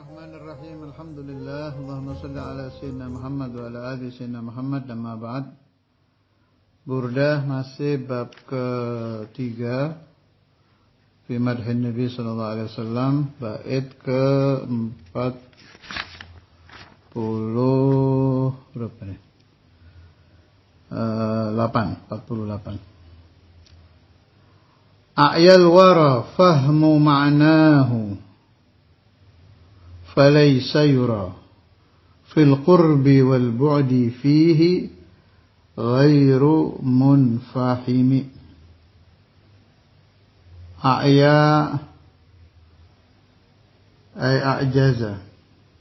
Bismillahirrahmanirrahim. Alhamdulillah. Allahumma salli ala sayyidina Muhammad wa ala ali sayyidina Muhammad. Amma ba'd. Burdah masih bab ketiga fi madhin Nabi sallallahu alaihi wasallam, bait ke-40 berapa nih? 48. A'yal wara fahmu ma'nahu فليس يرى في القرب والبعد فيه غير منفحم. أعيا أي أعجز,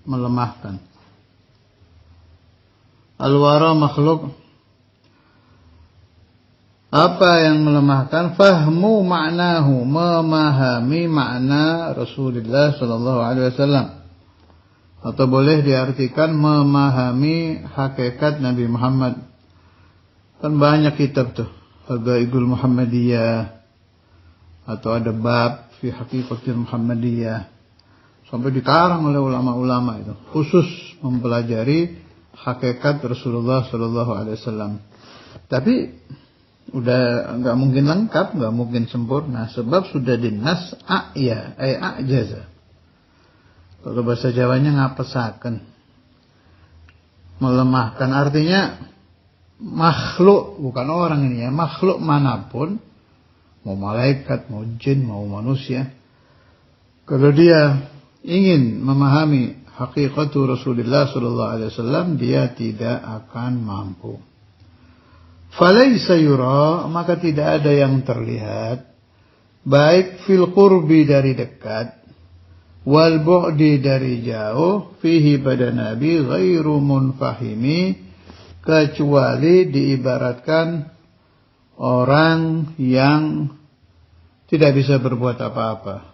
melemahkan. Al-wara makhluk. Apa yang melemahkan? Fahmu ma'nahu, memahami makna Rasulullah sallallahu alaihi wasallam. Atau boleh diartikan memahami hakikat Nabi Muhammad. Kan banyak kitab tuh, Habaibul Muhammadiyah, atau ada bab fi haqiqatil Muhammadiyah. Sampai dikarang oleh ulama-ulama itu, khusus mempelajari hakikat Rasulullah sallallahu alaihi wasallam. Tapi udah nggak mungkin lengkap, nggak mungkin sempurna, sebab sudah dinas a'ya ay a'jaza. Kalau bahasa Jawanya ngapesaken, melemahkan, artinya makhluk, bukan orang ini ya, makhluk manapun, mau malaikat, mau jin, mau manusia, kalau dia ingin memahami hakikatu Rasulullah sallallahu alaihi wasallam, dia tidak akan mampu. Falaysa yura, maka tidak ada yang terlihat, baik fil qurbi dari dekat, wal bu'di dari jauh, fihi pada Nabi ghairu munfahimi, kecuali diibaratkan orang yang tidak bisa berbuat apa-apa.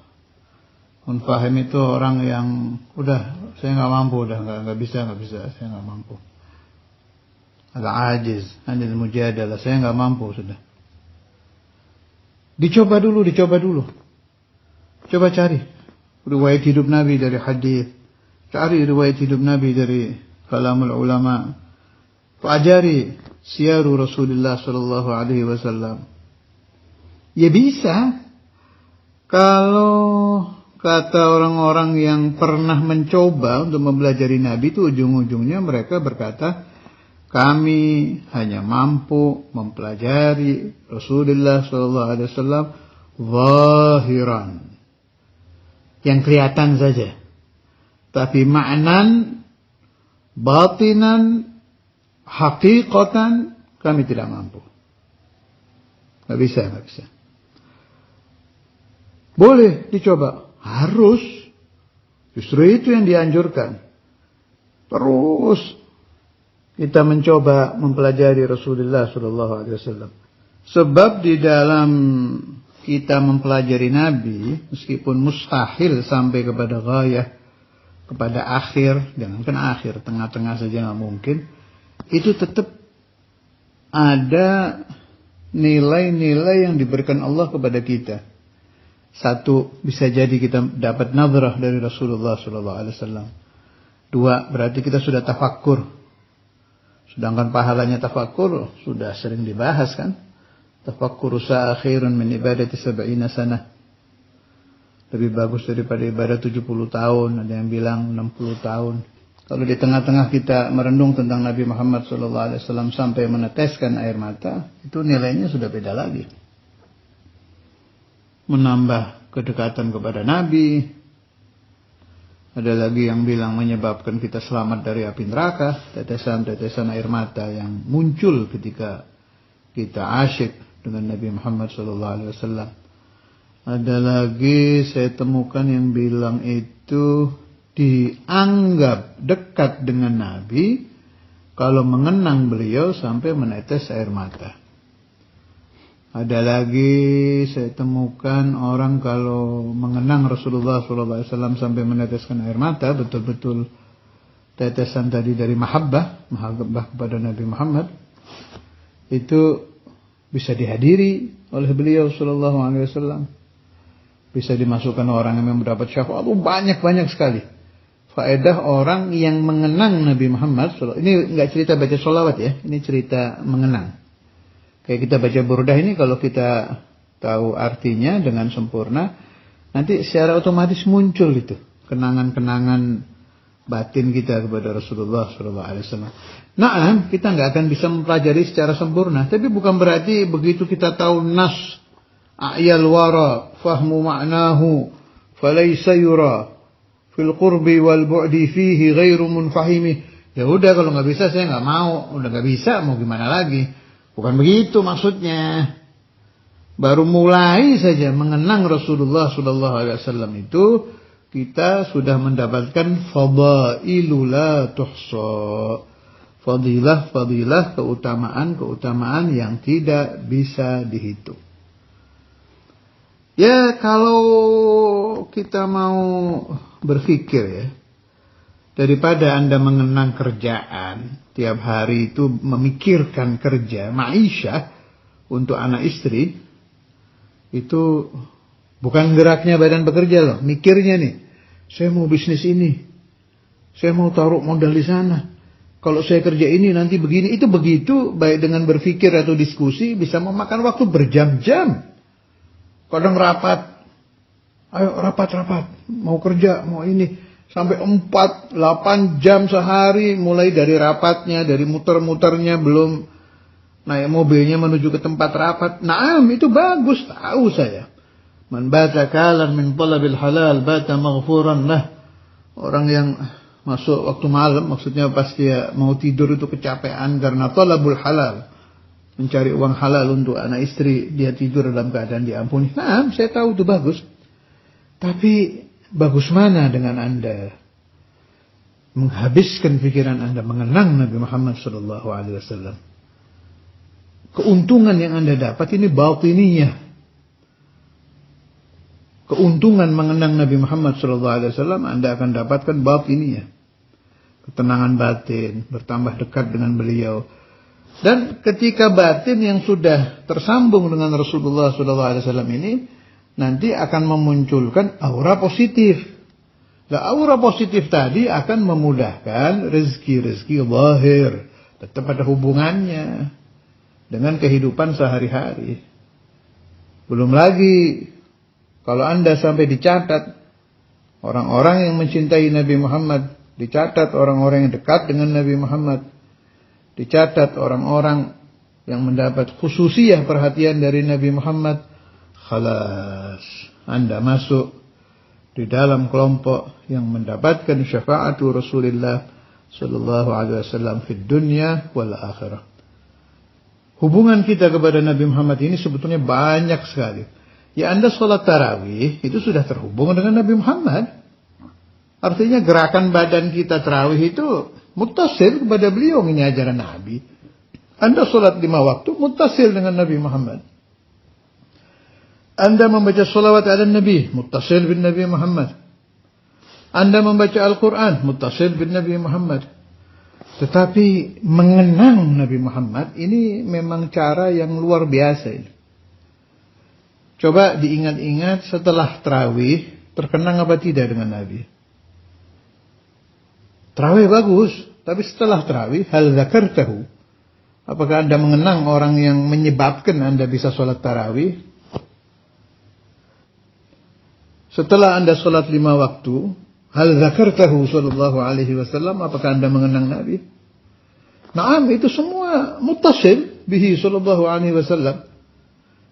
Munfahim itu orang yang udah, saya nggak mampu, udah nggak bisa, saya nggak mampu. Al-ajiz, anil mujadalah, saya nggak mampu sudah. Dicoba dulu. Coba cari riwayat hidup Nabi dari hadis, cari riwayat hidup Nabi dari kalamul ulama, pelajari siaru Rasulullah sallallahu alaihi wasallam. Ya bisa, kalau kata orang-orang yang pernah mencoba untuk mempelajari Nabi itu, ujung-ujungnya mereka berkata, kami hanya mampu mempelajari Rasulullah sallallahu alaihi wasallam zahiran, yang kelihatan saja, tapi maknan, batinan, hakikatan kami tidak mampu. Nggak bisa. Boleh dicoba, harus. Justru itu yang dianjurkan. Terus kita mencoba mempelajari Rasulullah sallallahu alaihi wasallam. Sebab di dalam kita mempelajari Nabi, meskipun mustahil sampai kepada ghayah, kepada akhir, jangankan akhir, tengah-tengah saja nggak mungkin, itu tetap ada nilai-nilai yang diberikan Allah kepada kita. Satu, bisa jadi kita dapat nadrah dari Rasulullah sallallahu alaihi wasallam. Dua, berarti kita sudah tafakkur. Sedangkan pahalanya tafakkur sudah sering dibahas kan? Tafakkuru sa'a khairun min ibadati 70 sanah. Lebih bagus daripada ibadah 70 tahun, ada yang bilang 60 tahun. Kalau di tengah-tengah kita merenung tentang Nabi Muhammad SAW sampai meneteskan air mata, itu nilainya sudah beda lagi. Menambah kedekatan kepada Nabi. Ada lagi yang bilang menyebabkan kita selamat dari api neraka, tetesan-tetesan air mata yang muncul ketika kita asyik dengan Nabi Muhammad SAW. Ada lagi saya temukan yang bilang itu dianggap dekat dengan Nabi kalau mengenang beliau sampai menetes air mata. Ada lagi saya temukan orang kalau mengenang Rasulullah SAW sampai meneteskan air mata, betul-betul tetesan tadi dari mahabbah kepada Nabi Muhammad, itu bisa dihadiri oleh beliau sallallahu alaihi wasallam. Bisa dimasukkan orang yang mendapat syafaat, banyak sekali. faedah orang yang mengenang Nabi Muhammad. Ini nggak cerita baca sholawat ya, ini cerita mengenang. Kayak kita baca burdah ini, kalau kita tahu artinya dengan sempurna, nanti secara otomatis muncul itu kenangan-kenangan batin kita kepada Rasulullah SAW. Nah, kita nggak akan bisa mempelajari secara sempurna, tapi bukan berarti begitu kita tahu nas a'yal wara fahmu ma'nahu falaysa yura fil qurbi wal bu'di fihi ghairu munfahimi. Ya udah, kalau nggak bisa saya nggak mau, udah nggak bisa mau gimana lagi. Bukan begitu maksudnya. Baru mulai saja mengenang Rasulullah SAW itu, kita sudah mendapatkan fadailu la tuhsa. Fadilah-fadilah, keutamaan-keutamaan yang tidak bisa dihitung. Ya, kalau kita mau berpikir ya, daripada Anda mengenang kerjaan, tiap hari itu memikirkan kerja, ma'isyah untuk anak istri, itu bukan geraknya badan bekerja loh, mikirnya nih, saya mau bisnis ini, saya mau taruh modal di sana, kalau saya kerja ini nanti begini, itu begitu, baik dengan berpikir atau diskusi, bisa memakan waktu berjam-jam. Kadang rapat, ayo rapat, mau kerja, mau ini, sampai 4-8 jam sehari, mulai dari rapatnya, dari muter-muternya, belum naik mobilnya menuju ke tempat rapat. Naam, itu bagus, tahu saya. Man bata kalan min talabil halal bata maghfuran lah. Orang yang masuk waktu malam, maksudnya pas dia mau tidur itu kecapean karena talabul halal, mencari uang halal untuk anak istri, dia tidur dalam keadaan diampuni. Naam, saya tahu itu bagus. Tapi bagus mana dengan Anda menghabiskan pikiran Anda mengenang Nabi Muhammad SAW? Keuntungan yang Anda dapat ini batiniyah. Keuntungan mengenang Nabi Muhammad SAW Anda akan dapatkan batiniyah. Ketenangan batin, bertambah dekat dengan beliau. Dan ketika batin yang sudah tersambung dengan Rasulullah SAW ini, nanti akan memunculkan aura positif. Nah, aura positif tadi akan memudahkan rezeki-rezeki zahir. Tetap ada hubungannya dengan kehidupan sehari-hari. Belum lagi kalau Anda sampai dicatat orang-orang yang mencintai Nabi Muhammad, dicatat orang-orang yang dekat dengan Nabi Muhammad, dicatat orang-orang yang mendapat khususiyah perhatian dari Nabi Muhammad, khalas, Anda masuk di dalam kelompok yang mendapatkan syafaatu Rasulullah sallallahu alaihi wasallam fid dunya wal akhirah. Hubungan kita kepada Nabi Muhammad ini sebetulnya banyak sekali. Ya, Anda sholat tarawih itu sudah terhubung dengan Nabi Muhammad. Artinya gerakan badan kita tarawih itu muttasil kepada beliau, ini ajaran Nabi. Anda sholat 5 waktu muttasil dengan Nabi Muhammad. Anda membaca sholawat ala Nabi, muttasil bin Nabi Muhammad. Anda membaca Al-Quran, muttasil bin Nabi Muhammad. Tetapi mengenang Nabi Muhammad ini memang cara yang luar biasa ini. Coba diingat-ingat setelah tarawih, terkenang apa tidak dengan Nabi? Tarawih bagus, tapi setelah tarawih, hal zakartahu? Apakah Anda mengenang orang yang menyebabkan Anda bisa sholat tarawih? Setelah Anda sholat 5 waktu, hal zakartahu sallallahu alaihi wasallam? Apakah Anda mengenang Nabi? Naam, itu semua muttasil bihi sallallahu alaihi wasallam.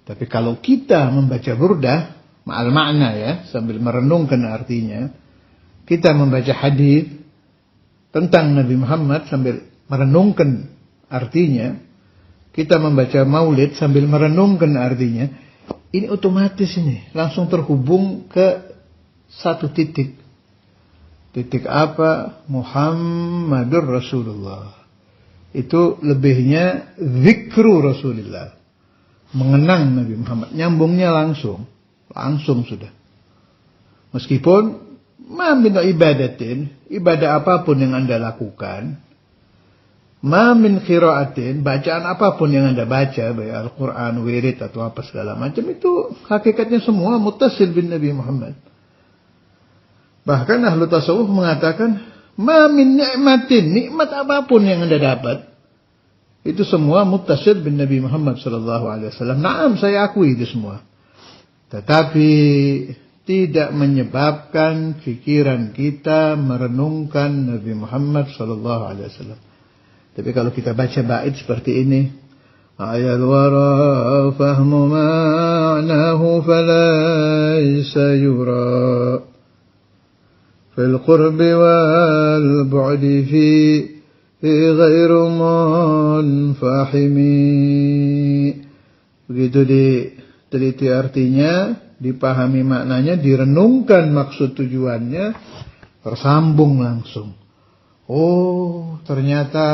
Tapi kalau kita membaca burdah ma'al makna ya, sambil merenungkan artinya, kita membaca hadis tentang Nabi Muhammad sambil merenungkan artinya, kita membaca maulid sambil merenungkan artinya, ini otomatis ini langsung terhubung ke satu titik. Titik apa? Muhammadur Rasulullah. Itu lebihnya zikru Rasulullah. Mengenang Nabi Muhammad. Nyambungnya langsung sudah. Meskipun ma min ibadatin, ibadah apapun yang Anda lakukan, ma min qiraatin, bacaan apapun yang Anda baca, baik Al-Quran, wirid atau apa segala macam, itu hakikatnya semua muttasil bin Nabi Muhammad. Bahkan ahlu tasawuf mengatakan, ma min ni'matin, nikmat apapun yang Anda dapat, itu semua muttasil bin Nabi Muhammad sallallahu alaihi wasallam. Naam, saya akui itu semua. Tetapi tidak menyebabkan pikiran kita merenungkan Nabi Muhammad sallallahu alaihi wasallam. Tapi kalau kita baca bait seperti ini, ayal wara fahmu ma'nahu falaysa yura fil qurbi wal bu'di fi ghairu munfahimi. Begitu diteliti artinya, dipahami maknanya, direnungkan maksud tujuannya, tersambung langsung. Oh, ternyata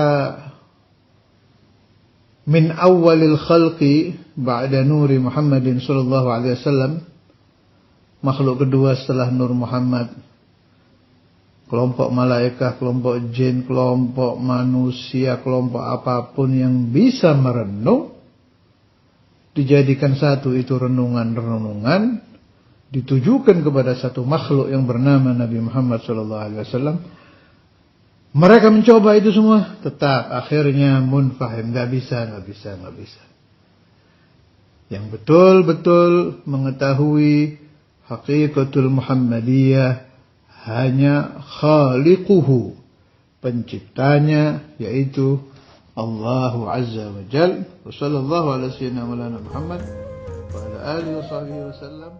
min awalil khalqi ba'da nuri Muhammadin sallallahu alaihi wasallam, makhluk kedua setelah Nur Muhammad, kelompok malaikat, kelompok jin, kelompok manusia, kelompok apapun yang bisa merenung, dijadikan satu itu renungan-renungan, ditujukan kepada satu makhluk yang bernama Nabi Muhammad SAW. Mereka mencoba itu semua, tetap akhirnya munfahim, nggak bisa. Yang betul-betul mengetahui hakikatul Muhammadiyah hanya khaliquhu, penciptanya, yaitu Allah Azza wa Jal. Wa sallallahu ala sayyidina Muhammad wa ala alihi wa sahbihi wa sallam.